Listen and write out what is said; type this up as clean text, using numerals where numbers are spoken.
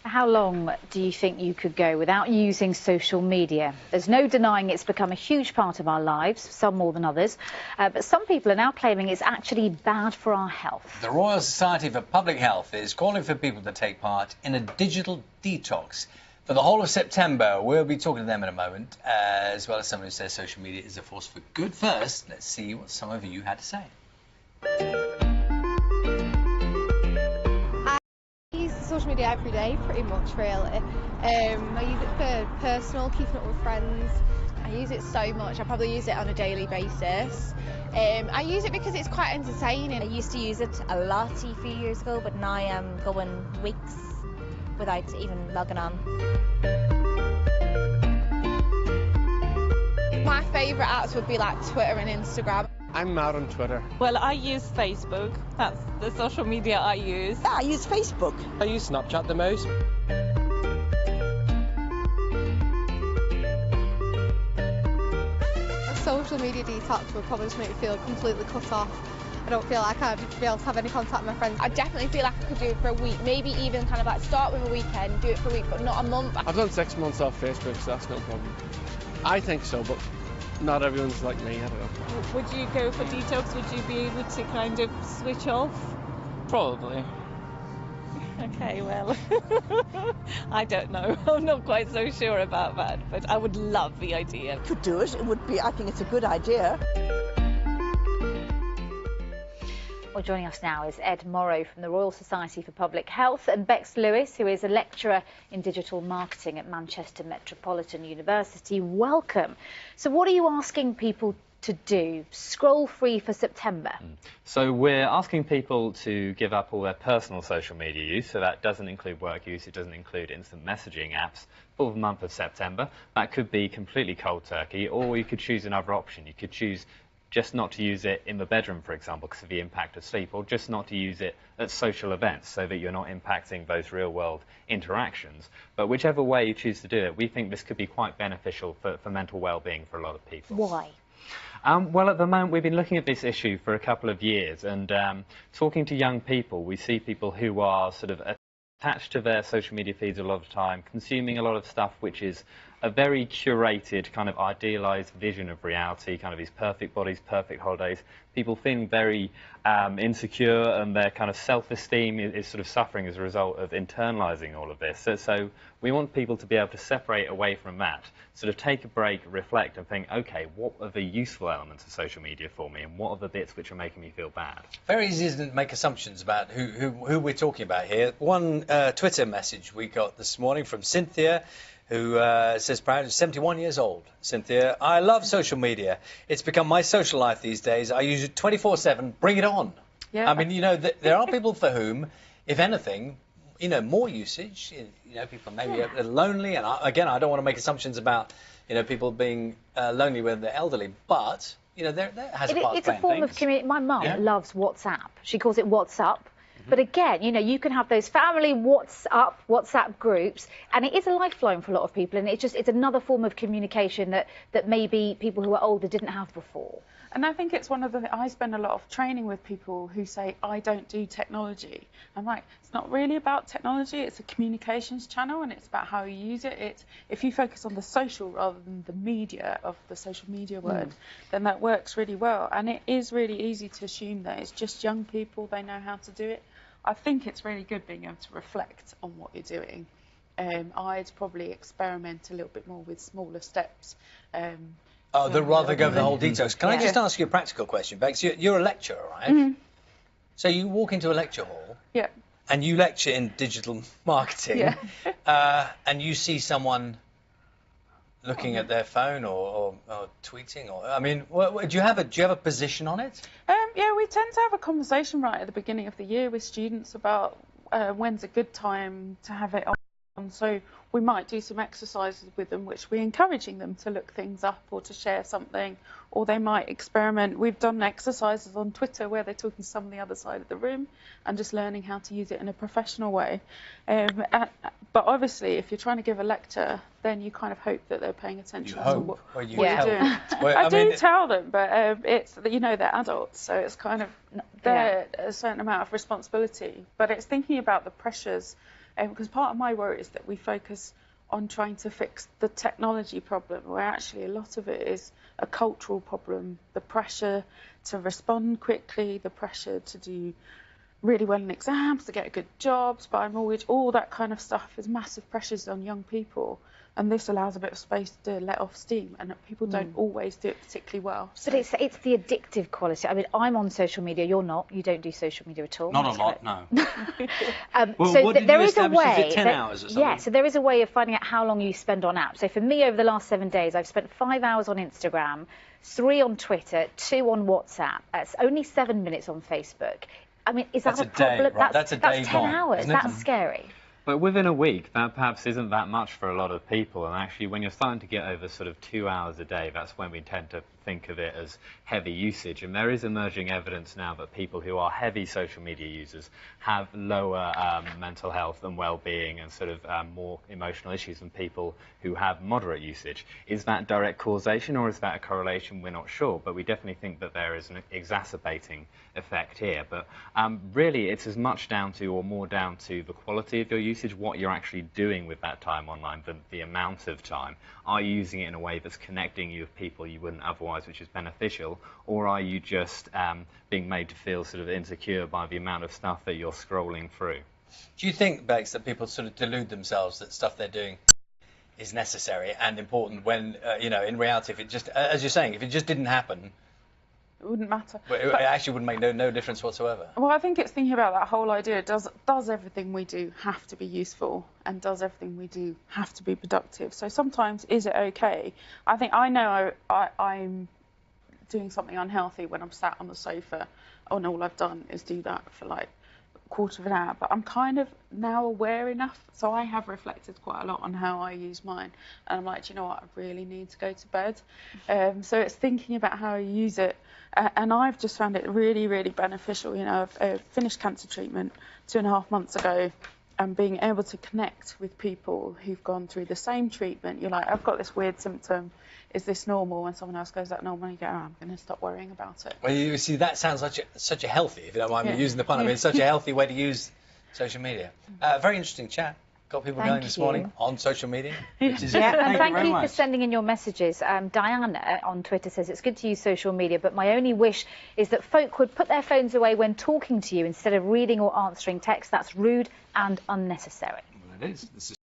How long do you think you could go without using social media? There's no denying it's become a huge part of our lives, some more than others, but some people are now claiming it's actually bad for our health. The Royal Society for Public Health is calling for people to take part in a digital detox for the whole of September. We'll be talking to them in a moment, as well as someone who says social media is a force for good. First, let's see what some of you had to say. Social media every day, pretty much, really. I use it for personal, keeping up with friends. I use it so much. I probably use it on a daily basis. I use it because it's quite entertaining. I used to use it a lot a few years ago, but now I'm going weeks without even logging on. My favourite apps would be like Twitter and Instagram. I'm mad on Twitter. Well, I use Facebook. That's the social media I use. Yeah, I use Facebook. I use Snapchat the most. A social media detox would probably just make me feel completely cut off. I don't feel like I'd be able to have any contact with my friends. I definitely feel like I could do it for a week, maybe even kind of like start with a weekend, do it for a week, but not a month. I've done 6 months off Facebook, so that's no problem. I think so, but not everyone's like me, I don't know. Would you go for detox? Would you be able to kind of switch off? Probably. Okay, well, I don't know. I'm not quite so sure about that, but I would love the idea. Could do it. It would be, I think it's a good idea. Well, joining us now is Ed Morrow from the Royal Society for Public Health and Bex Lewis, who is a lecturer in digital marketing at Manchester Metropolitan University. Welcome. So what are you asking people to do? Scroll free for September? So we're asking people to give up all their personal social media use, so that doesn't include work use, it doesn't include instant messaging apps for the month of September. That could be completely cold turkey, or you could choose another option. You could choose just not to use it in the bedroom, for example, because of the impact of sleep, or just not to use it at social events so that you're not impacting those real-world interactions. But whichever way you choose to do it, we think this could be quite beneficial for mental well-being for a lot of people. Why? Well, at the moment, we've been looking at this issue for a couple of years, and talking to young people, we see people who are sort of attached to their social media feeds a lot of time, consuming a lot of stuff which is a very curated, kind of idealized vision of reality, kind of these perfect bodies, perfect holidays, people feeling very insecure, and their kind of self-esteem is sort of suffering as a result of internalizing all of this. So we want people to be able to separate away from that, sort of take a break, reflect, and think, okay, what are the useful elements of social media for me, and what are the bits which are making me feel bad? Very easy to make assumptions about who we're talking about here. One Twitter message we got this morning from Cynthia, who says proud, 71 years old. Cynthia, I love social media. It's become my social life these days. I use it 24/7. Bring it on. Yeah. I mean, you know, there are people for whom, if anything, you know, more usage. You know, people maybe are lonely, and again, I don't want to make assumptions about, you know, people being lonely when they're elderly, but you know, there has a part of It's a form of community. My mum loves WhatsApp. She calls it WhatsApp. But again, you know, you can have those family WhatsApp groups, and it is a lifeline for a lot of people, and it's another form of communication that maybe people who are older didn't have before. And I think it's one of the, I spend a lot of training with people who say, I don't do technology. I'm like, it's not really about technology, it's a communications channel, and it's about how you use it. If you focus on the social rather than the media of the social media word, then that works really well. And it is really easy to assume that it's just young people, they know how to do it. I think it's really good being able to reflect on what you're doing. I'd probably experiment a little bit more with smaller steps. Rather go for the whole detox. Can I just ask you a practical question, Bex? You're a lecturer, right? So you walk into a lecture hall, and you lecture in digital marketing, and you see someone looking at their phone or tweeting, or I mean, do you have a position on it? Yeah, we tend to have a conversation right at the beginning of the year with students about when's a good time to have it on. So we might do some exercises with them, which we're encouraging them to look things up or to share something, or they might experiment. We've done exercises on Twitter where they're talking to someone on the other side of the room and just learning how to use it in a professional way. But obviously, if you're trying to give a lecture, then you kind of hope that they're paying attention to what you're doing. I do tell them, but it's, you know, they're adults, so it's kind of a certain amount of responsibility. But it's thinking about the pressures Because part of my worry is that we focus on trying to fix the technology problem, where actually a lot of it is a cultural problem. The pressure to respond quickly, the pressure to do really well in exams, to get good jobs, buy a mortgage, all that kind of stuff is massive pressures on young people. And this allows a bit of space to let off steam, and people don't always do it particularly well. So. But it's the addictive quality. I mean, I'm on social media. You're not. You don't do social media at all. Not a lot, no. Well, so there is a way. Is it 10 hours or something? Yeah. So there is a way of finding out how long you spend on apps. So for me, over the last 7 days, I've spent 5 hours on Instagram, 3 on Twitter, 2 on WhatsApp. That's only 7 minutes on Facebook. I mean, is that a problem? Day, right? That's a day. That's 10 hours. That's scary. But within a week, that perhaps isn't that much for a lot of people. And actually, when you're starting to get over sort of 2 hours a day, that's when we tend to think of it as heavy usage. And there is emerging evidence now that people who are heavy social media users have lower mental health and well-being and sort of more emotional issues than people who have moderate usage. Is that direct causation or is that a correlation? We're not sure, but we definitely think that there is an exacerbating effect here. But really, it's as much down to or more down to the quality of your usage, what you're actually doing with that time online, the amount of time. Are you using it in a way that's connecting you with people you wouldn't otherwise, which is beneficial, or are you just being made to feel sort of insecure by the amount of stuff that you're scrolling through? Do you think, Bex, that people sort of delude themselves that stuff they're doing is necessary and important when, you know, in reality, if it just, as you're saying, if it just didn't happen, it wouldn't matter. But it actually wouldn't make no difference whatsoever. Well, I think it's thinking about that whole idea. Does everything we do have to be useful? And does everything we do have to be productive? So sometimes, is it okay? I think I know I'm doing something unhealthy when I'm sat on the sofa and all I've done is do that for like a quarter of an hour. But I'm kind of now aware enough. So I have reflected quite a lot on how I use mine. And I'm like, do you know what? I really need to go to bed. So it's thinking about how I use it. And I've just found it really, really beneficial. You know, I've finished cancer treatment 2.5 months ago, and being able to connect with people who've gone through the same treatment. You're like, I've got this weird symptom. Is this normal? When someone else goes, is that normal? And you go, oh, I'm going to stop worrying about it. Well, you see, that sounds such a healthy, if you don't mind me using the pun, I mean, it's such a healthy way to use social media. Very interesting chat. Got people going this morning on social media. Which is, and thank you for sending in your messages. Diana on Twitter says, it's good to use social media, but my only wish is that folk would put their phones away when talking to you instead of reading or answering text. That's rude and unnecessary. Well, it is. This is